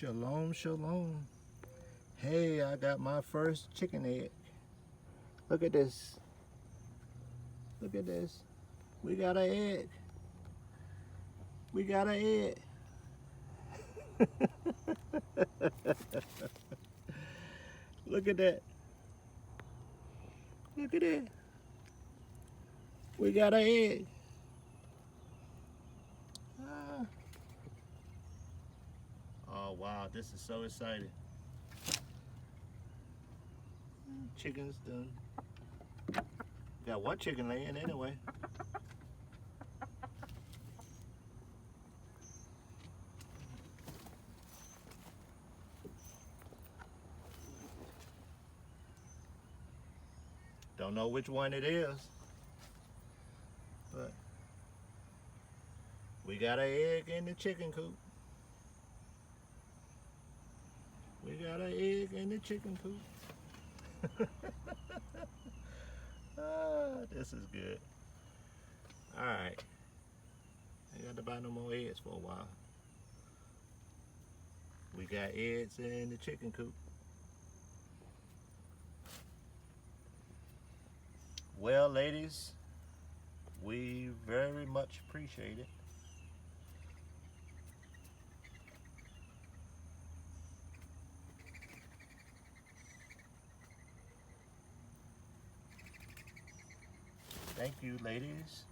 Shalom, shalom. Hey, I got my first chicken egg. Look at this. Look at this. We got an egg. We got an egg. Look at that. Look at that. We got an egg. Oh wow, this is so exciting. Chicken's done. Got one chicken laying anyway. Don't know which one it is, but we got an egg in the chicken coop. We got an egg in the chicken coop. This is good. Alright. I got to buy no more eggs for a while. We got eggs in the chicken coop. Well, ladies, we very much appreciate it. Thank you, ladies.